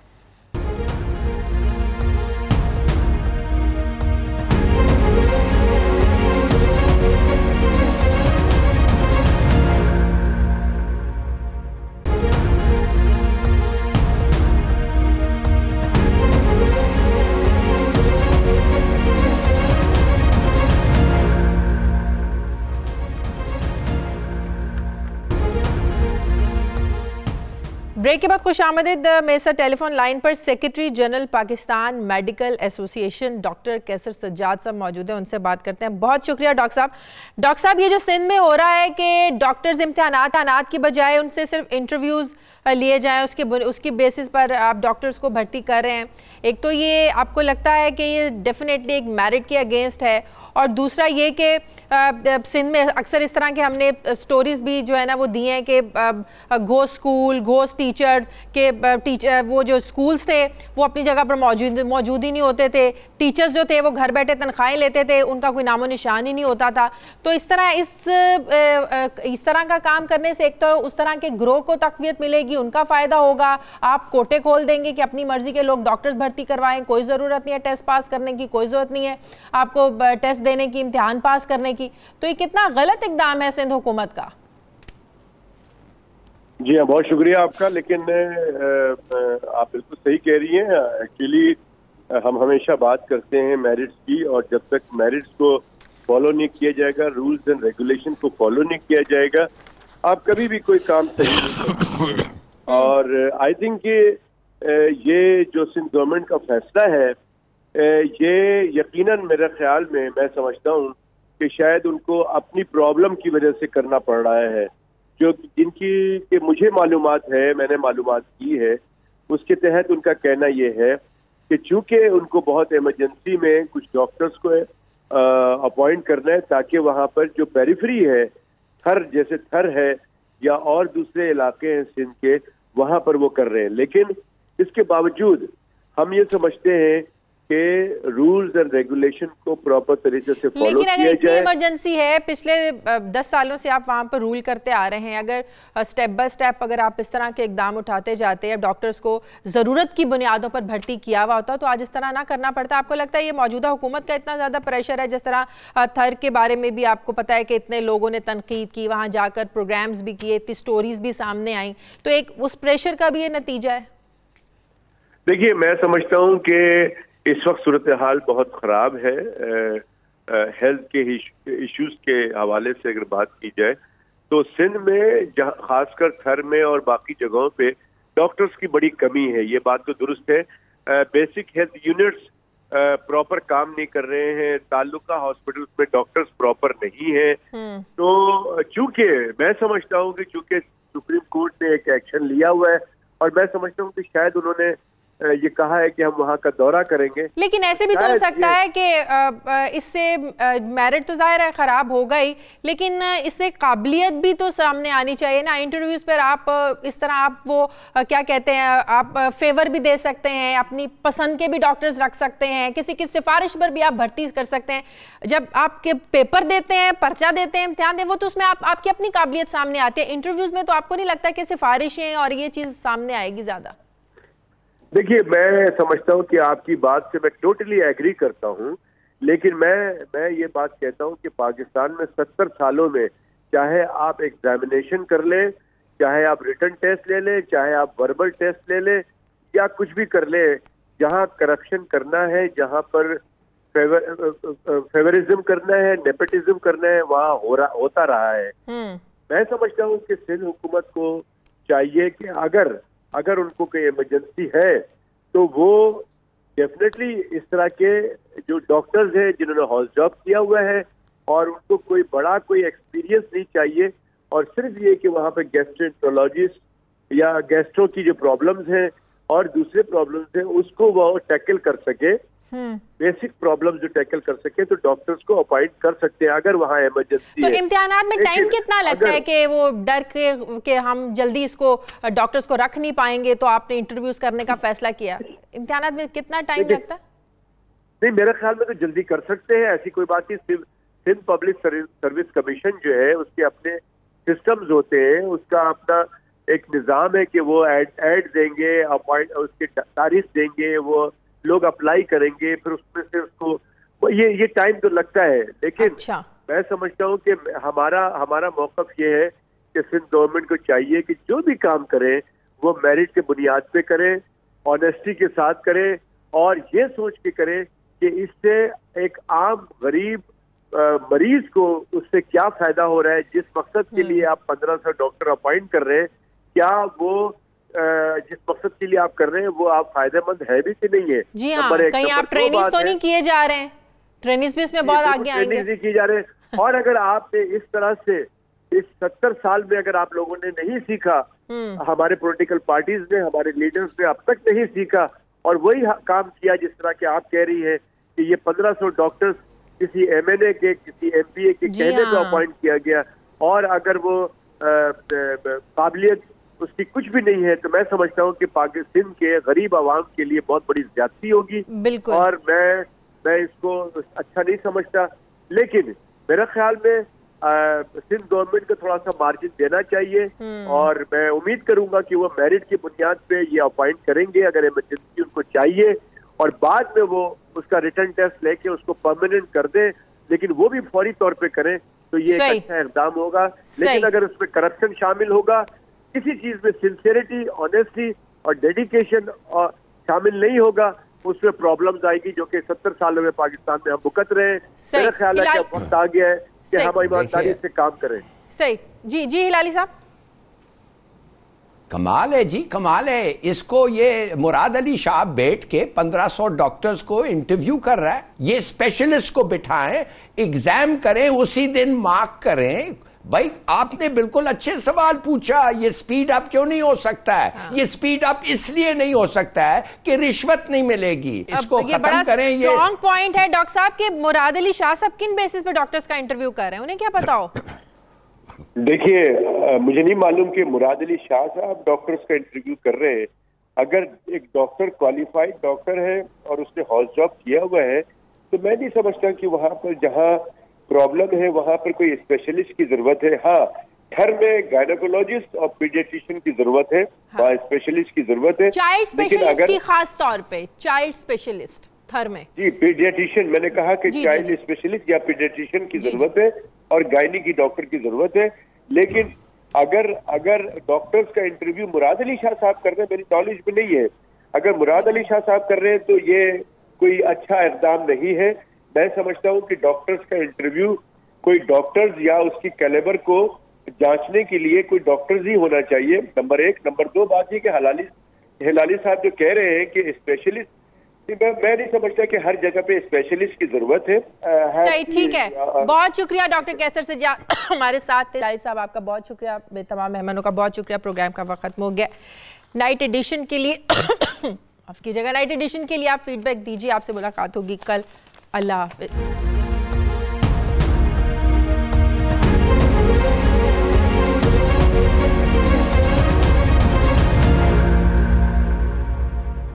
ब्रेक के बाद खुश आमदीद। मेरे साथ टेलीफोन लाइन पर secretary general Pakistan Medical Association doctor Qaiser Sajjad साहब मौजूद हैं, उनसे बात करते हैं। बहुत शुक्रिया डॉक्टर साहब। डॉक्टर साहब, ये जो सिंध में हो रहा है कि डॉक्टर्स इम्तिहानात की बजाय उनसे सिर्फ इंटरव्यूज़ लिए जाएं, उसकी बेसिस पर आप डॉक्टर्स को भर्ती कर रहे हैं, एक तो ये आपको लगता है कि ये डेफिनेटली एक मेरिट के अगेंस्ट है, और दूसरा ये कि सिंध में अक्सर इस तरह के हमने स्टोरीज़ भी जो है ना वो दी हैं कि घोस्ट स्कूल, घोस्ट टीचर्स के वो जो स्कूल्स थे वो अपनी जगह पर मौजूद ही नहीं होते थे, टीचर्स जो थे वो घर बैठे तनख्वाहें लेते थे, उनका कोई नामो निशान ही नहीं होता था। तो इस तरह का काम करने से एक तो उस तरह के ग्रोह को तक़वियत मिलेगी, उनका फ़ायदा होगा, आप कोटे खोल देंगे कि अपनी मर्ज़ी के लोग डॉक्टर्स भर्ती करवाएं, कोई ज़रूरत नहीं है टेस्ट पास करने की, कोई ज़रूरत नहीं है आपको टेस्ट देने की, इम्तिहान पास करने की। तो ये कितना गलत इक़दाम है सिंध हुकूमत का। जी हाँ, बहुत शुक्रिया आपका, लेकिन आप बिल्कुल सही कह रही हैं। एक्चुअली हम हमेशा बात करते हैं मेरिट्स की, और जब तक मेरिट्स को फॉलो नहीं किया जाएगा, रूल्स एंड रेगुलेशन को फॉलो नहीं किया जाएगा, आप कभी भी कोई काम सही नहीं कर सकते। और आई थिंक ये जो सिंध गवर्नमेंट का फैसला है, ये यकीनन मेरे ख्याल में, मैं समझता हूँ कि शायद उनको अपनी प्रॉब्लम की वजह से करना पड़ रहा है, जो जिनकी कि मुझे मालूमात है, मैंने मालूमात की है, उसके तहत उनका कहना ये है कि चूंकि उनको बहुत इमरजेंसी में कुछ डॉक्टर्स को अपॉइंट करना है, ताकि वहाँ पर जो पेरिफेरी है, जैसे थर है या और दूसरे इलाके हैं सिंध के, वहाँ पर वो कर रहे हैं। लेकिन इसके बावजूद हम ये समझते हैं कि रूल्स एंड रेगुलेशन को प्रॉपर तरीके से फॉलो किया जाए। लेकिन अगर इतनी इमरजेंसी है, पिछले 10 सालों से आप वहाँ पर रूल करते आ रहे हैं, अगर स्टेप बाय स्टेप अगर आप इस तरह के इकदाम उठाते जाते हैं, डॉक्टर्स को ज़रूरत की बुनियादों पर भर्ती किया हुआ होता तो आज इस तरह ना करना पड़ता। आपको लगता है ये मौजूदा हुकूमत का इतना ज़्यादा प्रेशर है? जिस तरह थर के बारे में भी आपको पता है कि इतने लोगों ने तनकीद की, वहाँ जाकर प्रोग्राम्स भी किए, इतनी स्टोरीज भी सामने आई, तो एक उस प्रेशर का भी ये नतीजा है? देखिए, मैं समझता हूँ कि इस वक्त सूरत हाल बहुत ख़राब है। हेल्थ के इश्यूज के हवाले से अगर बात की जाए तो सिंध में, जहाँ खासकर थर में और बाकी जगहों पे डॉक्टर्स की बड़ी कमी है, ये बात तो दुरुस्त है। बेसिक हेल्थ यूनिट्स प्रॉपर काम नहीं कर रहे हैं, ताल्लुका हॉस्पिटल्स में डॉक्टर्स प्रॉपर नहीं है। तो चूंकि मैं समझता हूँ कि चूंकि सुप्रीम कोर्ट ने एक एक्शन लिया हुआ है और मैं समझता हूँ कि शायद उन्होंने ये कहा है कि हम वहां का दौरा करेंगे, लेकिन ऐसे भी तो हो सकता है कि इससे मेरिट तो जाहिर है खराब होगा ही, लेकिन इससे काबिलियत भी तो सामने आनी चाहिए ना। इंटरव्यूज पर आप इस तरह आप वो क्या कहते हैं, आप फेवर भी दे सकते हैं, अपनी पसंद के भी डॉक्टर्स रख सकते हैं, किसी की सिफारिश पर भी आप भर्ती कर सकते हैं। जब आपके पेपर देते हैं, पर्चा देते हैं, इम्तिहान दें, वो तो उसमें आपकी अपनी काबिलियत सामने आती है। इंटरव्यूज में तो आपको नहीं लगता कि सिफारिशें और ये चीज सामने आएगी ज्यादा? देखिए, मैं समझता हूं कि आपकी बात से मैं टोटली एग्री करता हूं, लेकिन मैं ये बात कहता हूं कि पाकिस्तान में 70 सालों में चाहे आप एग्जामिनेशन कर लें, चाहे आप रिटन टेस्ट ले लें, चाहे आप वर्बल टेस्ट ले लें या कुछ भी कर लें, जहां करप्शन करना है, जहां पर फेवरिज्म करना है, नेपोटिज्म करना है, वहां होता रहा है। मैं समझता हूं कि सिंध हुकूमत को चाहिए कि अगर उनको कोई इमरजेंसी है तो वो डेफिनेटली इस तरह के जो डॉक्टर्स हैं जिन्होंने हाउस जॉब किया हुआ है और उनको कोई एक्सपीरियंस नहीं चाहिए, और सिर्फ ये कि वहाँ पे गैस्ट्रोएंटरोलॉजिस्ट या गैस्ट्रो की जो प्रॉब्लम्स हैं और दूसरे प्रॉब्लम्स हैं उसको वो टैकल कर सके, बेसिक प्रॉब्लम जो टैकल कर सके, तो डॉक्टर्स को अपॉइंट कर सकते हैं अगर वहाँ इमरजेंसी तो है। इम्तिहानात में टाइम कितना लगता है कि वो डर के हम जल्दी इसको डॉक्टर्स को रख नहीं पाएंगे, तो आपने इंटरव्यूज करने का फैसला किया, इम्तिहानात में कितना टाइम लगता है? नहीं, मेरे ख्याल में तो जल्दी कर सकते हैं, ऐसी कोई बात नहीं। सिंध पब्लिक सर्विस कमीशन जो है उसके अपने सिस्टम्स होते हैं, उसका अपना एक निज़ाम है कि वो एड देंगे, अपॉइंट उसकी तारीख देंगे, वो लोग अप्लाई करेंगे, फिर उसमें से उसको ये टाइम तो लगता है। लेकिन मैं समझता हूँ कि हमारा मौक़िफ़ ये है कि सिंध गवर्नमेंट को चाहिए कि जो भी काम करें वो मेरिट के बुनियाद पे करें, ऑनेस्टी के साथ करें और ये सोच के करें कि इससे एक आम गरीब मरीज को उससे क्या फायदा हो रहा है। जिस मकसद के लिए आप 1500 डॉक्टर अपॉइंट कर रहे हैं, क्या वो जिस मकसद के लिए आप कर रहे हैं वो आप फायदेमंद है भी कि नहीं है? जी हाँ, कहीं आप ट्रेनिंग तो नहीं किए जा रहे हैं? ट्रेनिंग भी इसमें बहुत आगे आएंगे। ट्रेनिंग नहीं किए जा रहे हैं। और अगर आपने इस तरह से इस 70 साल में अगर आप लोगों ने नहीं सीखा, हमारे पॉलिटिकल पार्टीज ने, हमारे लीडर्स ने अब तक नहीं सीखा और वही काम किया जिस तरह के आप कह रही है कि ये 1500 डॉक्टर्स किसी MNA के, किसी MPA के कहने पे अपॉइंट किया गया, और अगर वो काबिलियत उसकी कुछ भी नहीं है, तो मैं समझता हूँ कि पाकिस्तान के गरीब आवाम के लिए बहुत बड़ी ज्यादती होगी। बिल्कुल। और मैं इसको अच्छा नहीं समझता, लेकिन मेरे ख्याल में सिंध गवर्नमेंट को थोड़ा सा मार्जिन देना चाहिए और मैं उम्मीद करूंगा कि वो मेरिट की बुनियाद पे ये अपॉइंट करेंगे अगर इमरजेंसी उनको चाहिए, और बाद में वो उसका रिटर्न टेस्ट लेके उसको परमानेंट कर दे, लेकिन वो भी फौरी तौर पे करें तो ये एक अच्छा इक़दाम होगा। लेकिन अगर उसमें करप्शन शामिल होगा, किसी चीज में सिंसियरिटी, ऑनेस्टी और डेडिकेशन और शामिल नहीं होगा, उसमें प्रॉब्लम्स आएगी जो कि 70 सालों में पाकिस्तान में हम भुगत रहे हैं। मेरा ख्याल है कि वक्त आ गया है कि हम ईमानदारी से काम करें। सही जी हिलाली साहब, कमाल है जी, कमाल है। इसको ये मुराद अली शाह बैठ के 1500 डॉक्टर्स को इंटरव्यू कर रहा है। ये स्पेशलिस्ट को बिठाएं, एग्जाम करें, उसी दिन मार्क करें। भाई आपने बिल्कुल अच्छे सवाल पूछा, ये स्पीड अप क्यों नहीं हो सकता है? ये स्पीड अप इसलिए नहीं हो सकता है कि रिश्वत नहीं मिलेगी। इसको खत्म करें। ये स्ट्रॉन्ग पॉइंट है डॉक्टर साहब के मुराद अली शाह साहब किन बेसिस पे डॉक्टर्स का इंटरव्यू कर रहे हैं, उन्हें क्या पता हो? देखिए, मुझे नहीं मालूम कि मुराद अली शाह साहब डॉक्टर्स का इंटरव्यू कर रहे हैं। अगर एक डॉक्टर क्वालिफाइड डॉक्टर है और उसने हाउस जॉब किया हुआ है, तो मैं नहीं समझता कि वहां पर जहां प्रॉब्लम है वहां पर कोई स्पेशलिस्ट की जरूरत है। हाँ, घर में गायनेकोलॉजिस्ट और पीडियाट्रिशियन की जरूरत है, वहाँ स्पेशलिस्ट की जरूरत है। चाइल्ड स्पेशलिस्ट की खास तौर पे, चाइल्ड स्पेशलिस्ट थर में जी, पीडियाट्रिशियन, मैंने कहा कि चाइल्ड स्पेशलिस्ट या पीडियाट्रिशियन की जरूरत है और गायनी की डॉक्टर की जरूरत है। लेकिन अगर डॉक्टर्स का इंटरव्यू मुराद अली शाह साहब कर रहे हैं, मेरी नॉलेज में नहीं है, अगर मुराद अली शाह साहब कर रहे हैं तो ये कोई अच्छा इक़दाम नहीं है। मैं समझता हूँ कि डॉक्टर्स का इंटरव्यू कोई डॉक्टर्स या उसकी कैलिबर को जांचने के लिए कोई डॉक्टर्स ही होना चाहिए, नंबर 1। नंबर 2 बात ये कि हिलाली साहब जो कह रहे हैं कि स्पेशलिस्ट मैं नहीं समझता कि हर जगह पे स्पेशलिस्ट की जरूरत है। सही, ठीक है। बहुत शुक्रिया डॉक्टर कैसर से हमारे साथ थे। साहब आपका बहुत शुक्रिया, तमाम मेहमानों का बहुत शुक्रिया। प्रोग्राम का वक्त खत्म हो गया। नाइट एडिशन के लिए आपकी जगह नाइट एडिशन के लिए आप फीडबैक दीजिए। आपसे मुलाकात होगी कल। अल्लाह हाफिज।